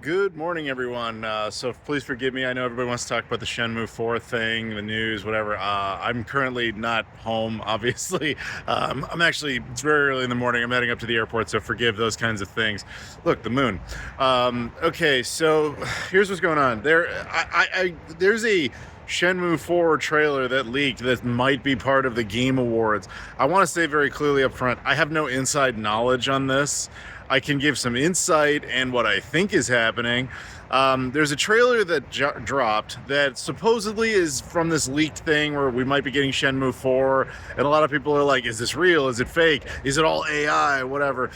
Good morning, everyone. So please forgive me. I know everybody wants to talk about the Shenmue 4 thing, the news, whatever. I'm currently not home, obviously. It's very early in the morning. I'm heading up to the airport, so forgive those kinds of things. Look, the moon. Okay, so here's what's going on. There's a Shenmue 4 trailer that leaked that might be part of the Game Awards. I want to say very clearly up front, I have no inside knowledge on this. I can give some insight and what I think is happening. There's a trailer that dropped that supposedly is from this leaked thing where we might be getting Shenmue 4, and a lot of people are like, is this real? Is it fake? Is it all AI? Whatever.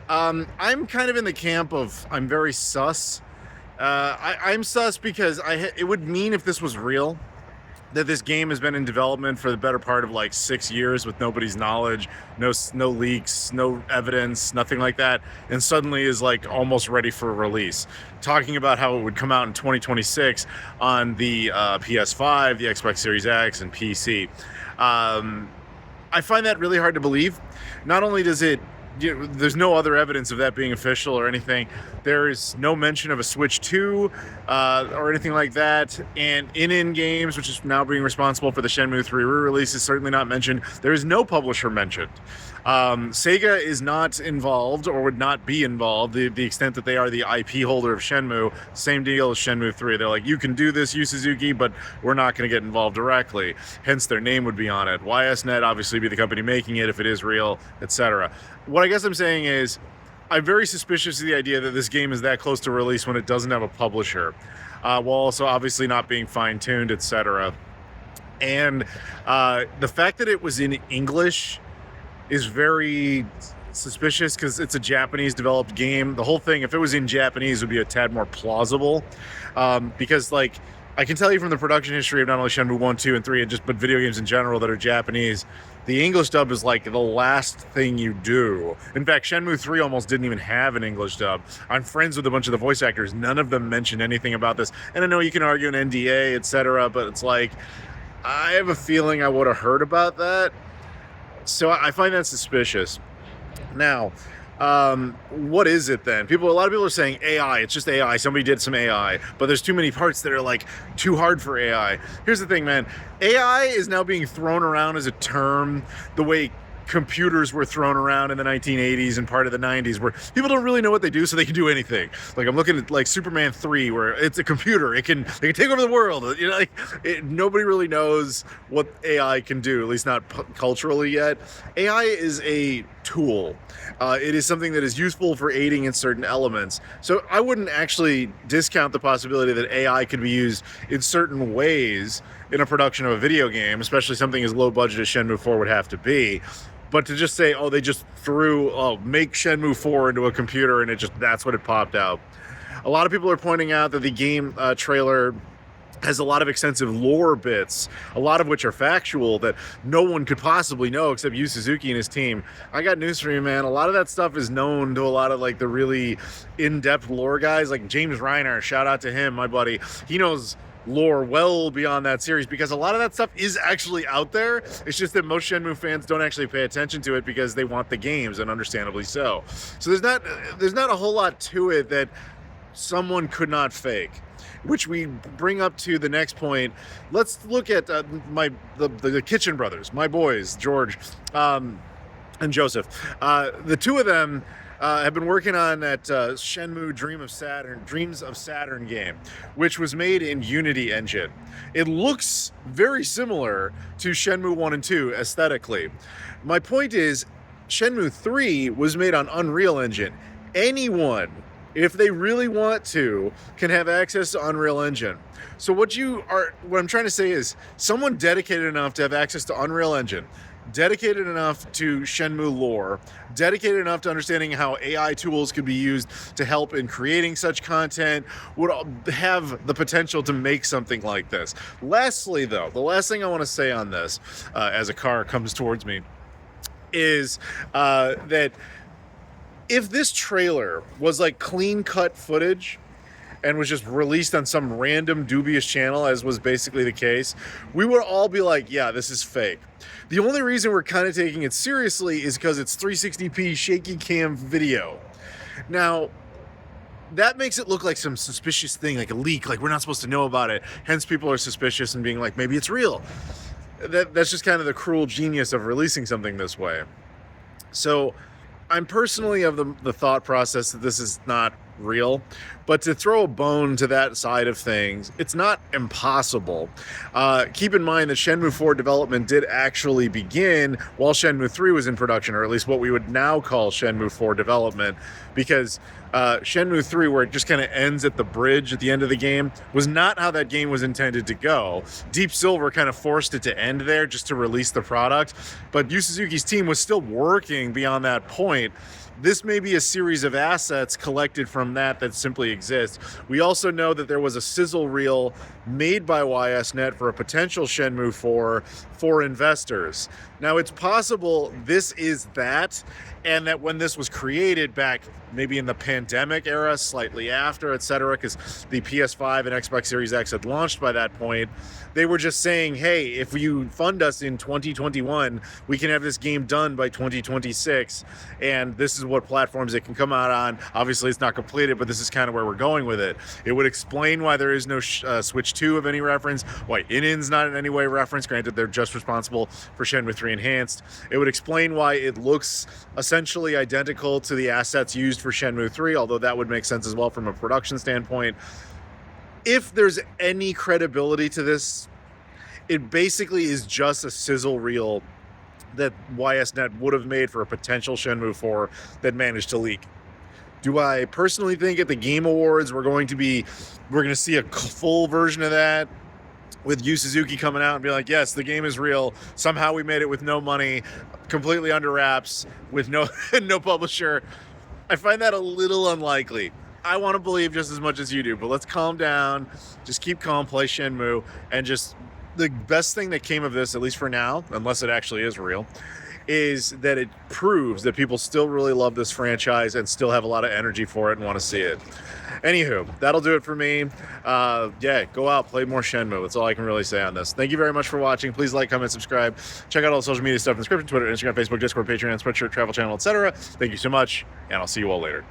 I'm kind of in the camp of I'm very sus. I'm sus because it would mean if this was real, that this game has been in development for the better part of like 6 years with nobody's knowledge, no leaks, no evidence, nothing like that, and suddenly is like almost ready for release. Talking about how it would come out in 2026 on the PS5, the Xbox Series X, and PC. I find that really hard to believe. Not only does it there's no other evidence of that being official or anything. There is no mention of a Switch 2 or anything like that. And in games, which is now being responsible for the Shenmue 3 re-release, is certainly not mentioned. There is no publisher mentioned. Sega is not involved or would not be involved, the extent that they are the IP holder of Shenmue. Same deal as Shenmue 3. They're like, you can do this, Yu Suzuki, but we're not going to get involved directly. Hence, their name would be on it. YSNET obviously be the company making it if it is real, etc. What I guess I'm saying is, I'm very suspicious of the idea that this game is that close to release when it doesn't have a publisher, while also obviously not being fine-tuned, etc. And the fact that it was in English is very suspicious because it's a Japanese-developed game. The whole thing, if it was in Japanese, would be a tad more plausible, because like I can tell you from the production history of not only Shenmue 1, 2, and 3, but video games in general that are Japanese, the English dub is like the last thing you do. In fact, Shenmue 3 almost didn't even have an English dub. I'm friends with a bunch of the voice actors. None of them mentioned anything about this. And I know you can argue an NDA, etc., but it's like, I have a feeling I would have heard about that. So I find that suspicious. Now, what is it then? A lot of people are saying AI. It's just AI. Somebody did some AI, but there's too many parts that are like too hard for AI. Here's the thing, man. AI is now being thrown around as a term the way computers were thrown around in the 1980s and part of the 90s, where people don't really know what they do, so they can do anything. Like I'm looking at like Superman 3, where it's a computer. They can take over the world. Nobody really knows what AI can do, at least not culturally yet. AI is a tool. It is something that is useful for aiding in certain elements. So I wouldn't actually discount the possibility that AI could be used in certain ways in a production of a video game, especially something as low budget as Shenmue 4 would have to be. But to just say, they just make Shenmue 4 into a computer and that's what it popped out. A lot of people are pointing out that the game trailer has a lot of extensive lore bits, a lot of which are factual that no one could possibly know except Yu Suzuki and his team. I got news for you, man. A lot of that stuff is known to a lot of like the really in-depth lore guys, like James Reiner. Shout out to him, my buddy. He knows lore well beyond that series because a lot of that stuff is actually out there. It's just that most Shenmue fans don't actually pay attention to it because they want the games, and understandably so. So there's not a whole lot to it that someone could not fake. Which we bring up to the next point. Let's look at the Kitchen brothers, my boys, George and Joseph. The two of them have been working on that Shenmue Dreams of Saturn game, which was made in Unity engine. It looks very similar to Shenmue 1 and 2 aesthetically. My point is, Shenmue 3 was made on Unreal Engine. Anyone, if they really want to, can have access to Unreal Engine. So what I'm trying to say is, someone dedicated enough to have access to Unreal Engine, dedicated enough to Shenmue lore, dedicated enough to understanding how AI tools could be used to help in creating such content, would have the potential to make something like this. Lastly, though, the last thing I want to say on this, as a car comes towards me, is that if this trailer was like clean-cut footage and was just released on some random dubious channel, as was basically the case, we would all be like, yeah, this is fake. The only reason we're kind of taking it seriously is because it's 360p shaky cam video. Now, that makes it look like some suspicious thing, like a leak, like we're not supposed to know about it. Hence, people are suspicious and being like, maybe it's real. That's just kind of the cruel genius of releasing something this way. So I'm personally of the thought process that this is not real, but to throw a bone to that side of things, it's not impossible. Keep in mind that Shenmue 4 development did actually begin while Shenmue 3 was in production, or at least what we would now call Shenmue 4 development, because Shenmue 3, where it just kind of ends at the bridge at the end of the game, was not how that game was intended to go. Deep Silver kind of forced it to end there just to release the product, but Yu Suzuki's team was still working beyond that point. This may be a series of assets collected from that simply exist. We also know that there was a sizzle reel made by YSNET for a potential Shenmue 4 for investors. Now, it's possible this is that, and that when this was created back maybe in the pandemic era, slightly after, etc., because the PS5 and Xbox Series X had launched by that point, they were just saying, hey, if you fund us in 2021, we can have this game done by 2026, and this is what platforms it can come out on. Obviously, it's not completed, but this is kind of where we're going with it. It would explain why there is no Switch 2 of any reference, why Inin's not in any way referenced. Granted, they're just responsible for Shenmue 3 Enhanced. It would explain why it looks essentially identical to the assets used for Shenmue 3, although that would make sense as well from a production standpoint. If there's any credibility to this, it basically is just a sizzle reel that YSNET would have made for a potential Shenmue 4 that managed to leak. Do I personally think at the Game Awards we're going to see a full version of that with Yu Suzuki coming out and be like, yes, the game is real. Somehow we made it with no money, completely under wraps, with no publisher. I find that a little unlikely. I want to believe just as much as you do, but let's calm down. Just keep calm, play Shenmue, and just the best thing that came of this, at least for now, unless it actually is real, is that it proves that people still really love this franchise and still have a lot of energy for it and want to see it. Anywho, that'll do it for me. Yeah, go out, play more Shenmue. That's all I can really say on this. Thank you very much for watching. Please like, comment, subscribe. Check out all the social media stuff in the description: Twitter, Instagram, Facebook, Discord, Patreon, Spreadshirt, Travel Channel, etc. Thank you so much, and I'll see you all later.